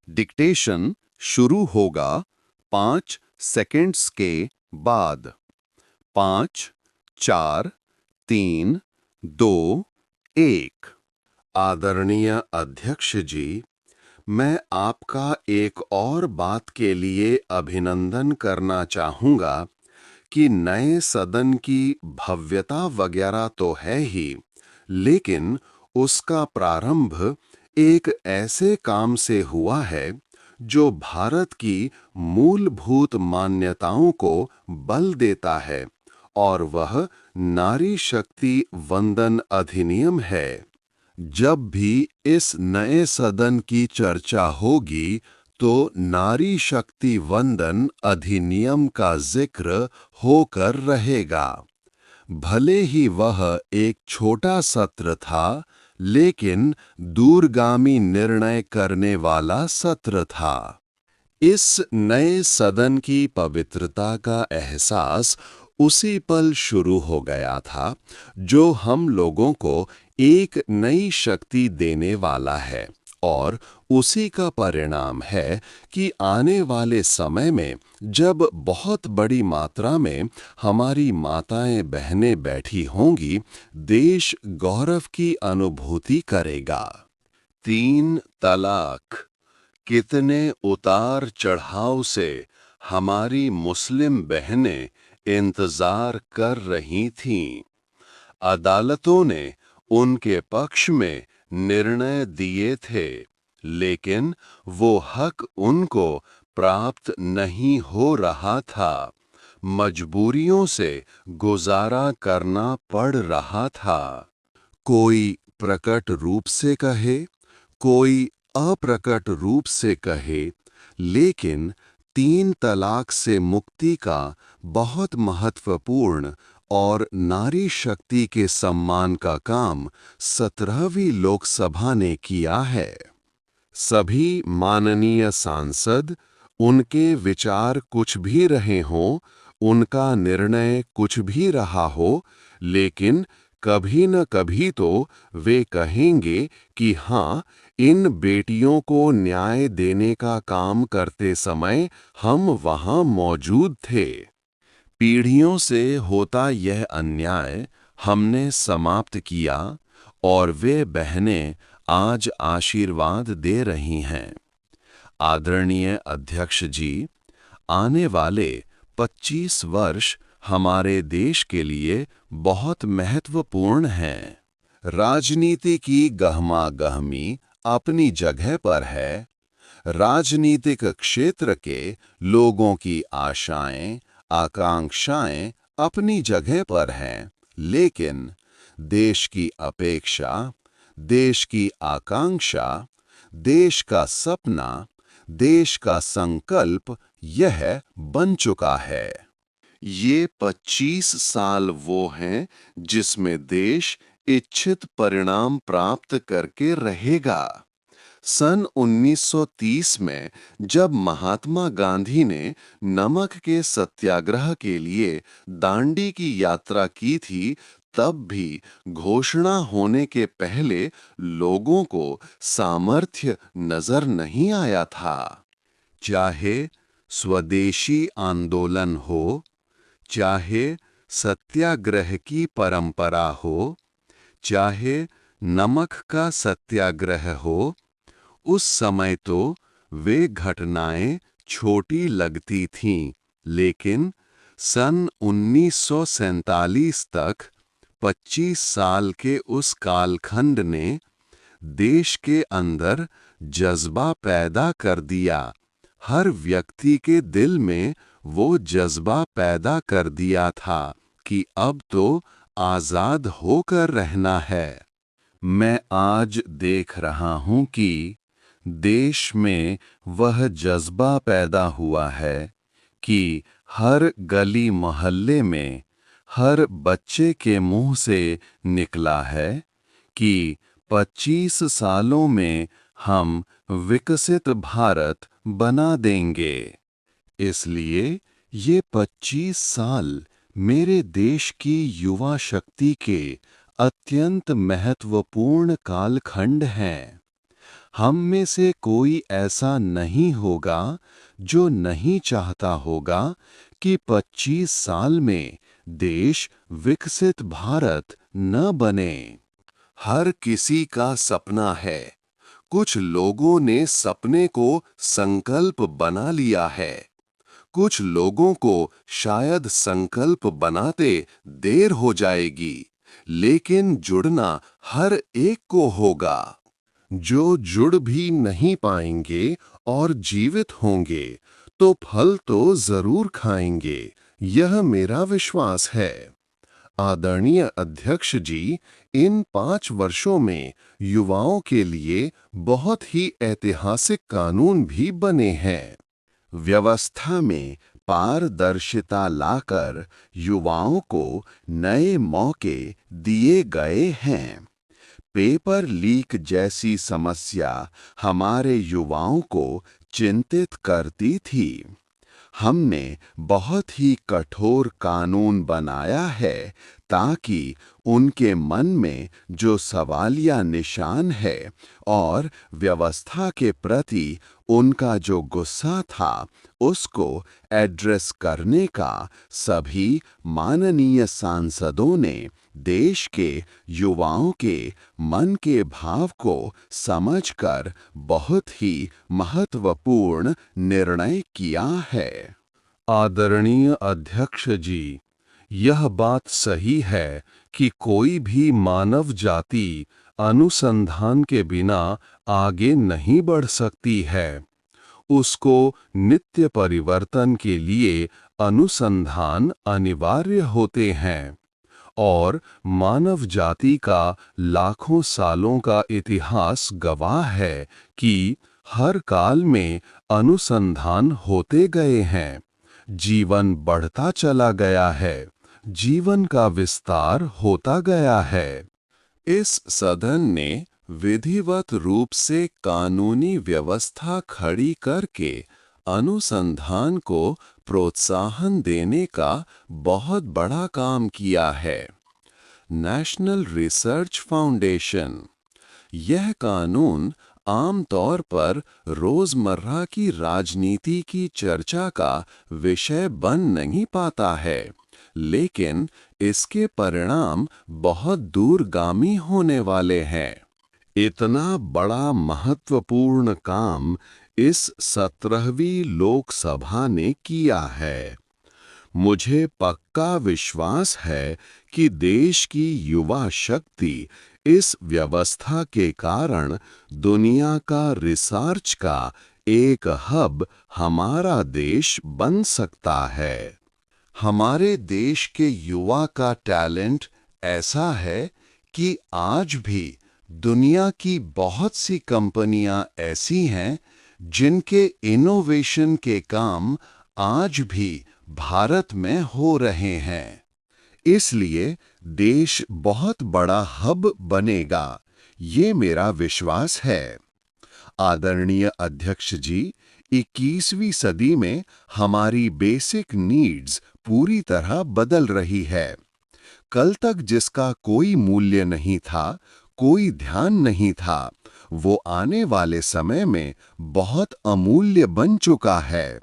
Dictation शुरू होगा 5 seconds के बाद। 5, 4, 3, 2, 1। आदरणीय अध्यक्ष जी, मैं आपका एक और बात के लिए अभिनंदन करना चाहूँगा कि नए सदन की भव्यता वगैरह तो है ही, लेकिन उसका प्रारंभ एक ऐसे काम से हुआ है जो भारत की मूलभूत मान्यताओं को बल देता है, और वह नारी शक्ति वंदन अधिनियम है। जब भी इस नए सदन की चर्चा होगी तो नारी शक्ति वंदन अधिनियम का जिक्र होकर रहेगा। भले ही वह एक छोटा सत्र था, लेकिन दूरगामी निर्णय करने वाला सत्र था। इस नए सदन की पवित्रता का एहसास उसी पल शुरू हो गया था जो हम लोगों को एक नई शक्ति देने वाला है, और उसी का परिणाम है कि आने वाले समय में जब बहुत बड़ी मात्रा में हमारी माताएं बहनें बैठी होंगी, देश गौरव की अनुभूति करेगा। 3 तलाक। कितने उतार चढ़ाव से हमारी मुस्लिम बहनें इंतजार कर रही थीं। अदालतों ने उनके पक्ष में निर्णय दिए थे, लेकिन वो हक उनको प्राप्त नहीं हो रहा था। मजबूरियों से गुजारा करना पड़ रहा था। कोई प्रकट रूप से कहे, कोई अप्रकट रूप से कहे, लेकिन 3 तलाक से मुक्ति का बहुत महत्वपूर्ण और नारी शक्ति के सम्मान का काम 17वीं लोकसभा ने किया है। सभी माननीय सांसद, उनके विचार कुछ भी रहे हों, उनका निर्णय कुछ भी रहा हो, लेकिन कभी न कभी तो वे कहेंगे कि हाँ, इन बेटियों को न्याय देने का काम करते समय हम वहाँ मौजूद थे। पीढ़ियों से होता यह अन्याय हमने समाप्त किया, और वे बहनें आज आशीर्वाद दे रही हैं। आदरणीय अध्यक्ष जी, आने वाले 25 वर्ष हमारे देश के लिए बहुत महत्वपूर्ण हैं। राजनीति की गहमा-गहमी अपनी जगह पर है। राजनीतिक क्षेत्र के लोगों की आशाएं, आकांक्षाएं अपनी जगह पर हैं, लेकिन देश की अपेक्षा, देश की आकांक्षा, देश का सपना, देश का संकल्प यह बन चुका है। ये 25 साल वो हैं जिसमें देश इच्छित परिणाम प्राप्त करके रहेगा। सन 1930 में जब महात्मा गांधी ने नमक के सत्याग्रह के लिए दांडी की यात्रा की थी, तब भी घोषणा होने के पहले लोगों को सामर्थ्य नजर नहीं आया था। चाहे स्वदेशी आंदोलन हो, चाहे सत्याग्रह की परंपरा हो, चाहे नमक का सत्याग्रह हो, उस समय तो वे घटनाएं छोटी लगती थीं, लेकिन सन 1947 तक 25 साल के उस कालखंड ने देश के अंदर जज्बा पैदा कर दिया। हर व्यक्ति के दिल में वो जज्बा पैदा कर दिया था कि अब तो आजाद होकर रहना है। मैं आज देख रहा हूं कि देश में वह जज्बा पैदा हुआ है कि हर गली मोहल्ले में, हर बच्चे के मुंह से निकला है कि 25 सालों में हम विकसित भारत बना देंगे। इसलिए ये 25 साल मेरे देश की युवा शक्ति के अत्यंत महत्वपूर्ण कालखंड हैं। हम में से कोई ऐसा नहीं होगा जो नहीं चाहता होगा कि 25 साल में देश विकसित भारत न बने। हर किसी का सपना है। कुछ लोगों ने सपने को संकल्प बना लिया है। कुछ लोगों को शायद संकल्प बनाते देर हो जाएगी, लेकिन जुड़ना हर एक को होगा। जो जुड़ भी नहीं पाएंगे और जीवित होंगे, तो फल तो जरूर खाएंगे, यह मेरा विश्वास है। आदरणीय अध्यक्ष जी, इन 5 वर्षों में युवाओं के लिए बहुत ही ऐतिहासिक कानून भी बने हैं। व्यवस्था में पारदर्शिता लाकर युवाओं को नए मौके दिए गए हैं। पेपर लीक जैसी समस्या हमारे युवाओं को चिंतित करती थी। हमने बहुत ही कठोर कानून बनाया है ताकि उनके मन में जो सवालिया निशान है और व्यवस्था के प्रति उनका जो गुस्सा था, उसको एड्रेस करने का सभी माननीय सांसदों ने देश के युवाओं के मन के भाव को समझकर बहुत ही महत्वपूर्ण निर्णय किया है। आदरणीय अध्यक्ष जी, यह बात सही है कि कोई भी मानव जाति अनुसंधान के बिना आगे नहीं बढ़ सकती है। उसको नित्य परिवर्तन के लिए अनुसंधान अनिवार्य होते हैं और मानव जाति का लाखों सालों का इतिहास गवाह है कि हर काल में अनुसंधान होते गए हैं। जीवन बढ़ता चला गया है, जीवन का विस्तार होता गया है। इस सदन ने विधिवत रूप से कानूनी व्यवस्था खड़ी करके अनुसंधान को प्रोत्साहन देने का बहुत बड़ा काम किया है। National research foundation. यह कानून आमतौर पर रोजमर्रा की राजनीति की चर्चा का विषय बन नहीं पाता है, लेकिन इसके परिणाम बहुत दूरगामी होने वाले हैं। इतना बड़ा महत्वपूर्ण काम इस 17वीं लोकसभा ने किया है। मुझे पक्का विश्वास है कि देश की युवा शक्ति इस व्यवस्था के कारण दुनिया का रिसर्च का एक हब हमारा देश बन सकता है। हमारे देश के युवा का टैलेंट ऐसा है कि आज भी दुनिया की बहुत सी कंपनियां ऐसी हैं जिनके इनोवेशन के काम आज भी भारत में हो रहे हैं। इसलिए देश बहुत बड़ा हब बनेगा, ये मेरा विश्वास है। आदरणीय अध्यक्ष जी, 21वीं सदी में हमारी बेसिक नीड्स पूरी तरह बदल रही है। कल तक जिसका कोई मूल्य नहीं था, कोई ध्यान नहीं था, वो आने वाले समय में बहुत अमूल्य बन चुका है।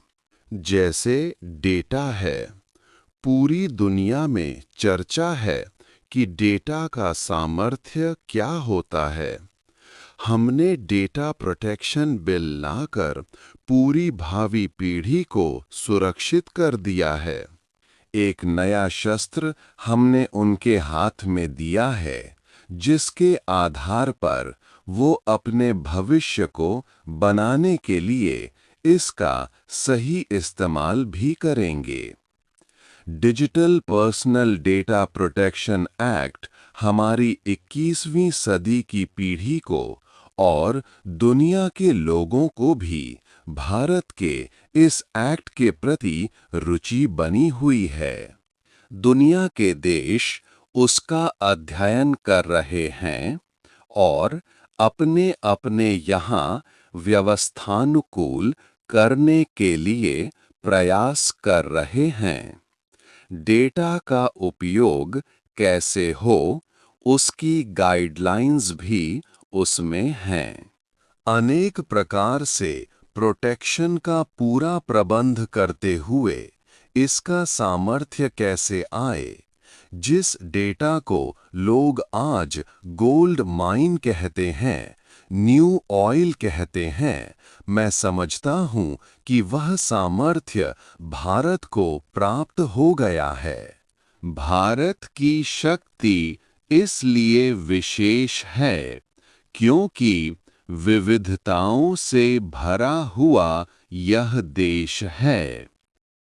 जैसे डेटा है। पूरी दुनिया में चर्चा है कि डेटा का सामर्थ्य क्या होता है। हमने डेटा प्रोटेक्शन बिल लाकर पूरी भावी पीढ़ी को सुरक्षित कर दिया है। एक नया शस्त्र हमने उनके हाथ में दिया है, जिसके आधार पर वो अपने भविष्य को बनाने के लिए इसका सही इस्तेमाल भी करेंगे। Digital personal data protection act हमारी 21वीं सदी की पीढ़ी को और दुनिया के लोगों को भी भारत के इस एक्ट के प्रति रुचि बनी हुई है। दुनिया के देश उसका अध्ययन कर रहे हैं और अपने अपने यहाँ व्यवस्थानुकूल करने के लिए प्रयास कर रहे हैं। डेटा का उपयोग कैसे हो, उसकी गाइडलाइंस भी उसमें हैं। अनेक प्रकार से प्रोटेक्शन का पूरा प्रबंध करते हुए इसका सामर्थ्य कैसे आए? जिस डेटा को लोग आज गोल्ड माइन कहते हैं, न्यू ऑयल कहते हैं, मैं समझता हूं कि वह सामर्थ्य भारत को प्राप्त हो गया है। भारत की शक्ति इसलिए विशेष है क्योंकि विविधताओं से भरा हुआ यह देश है।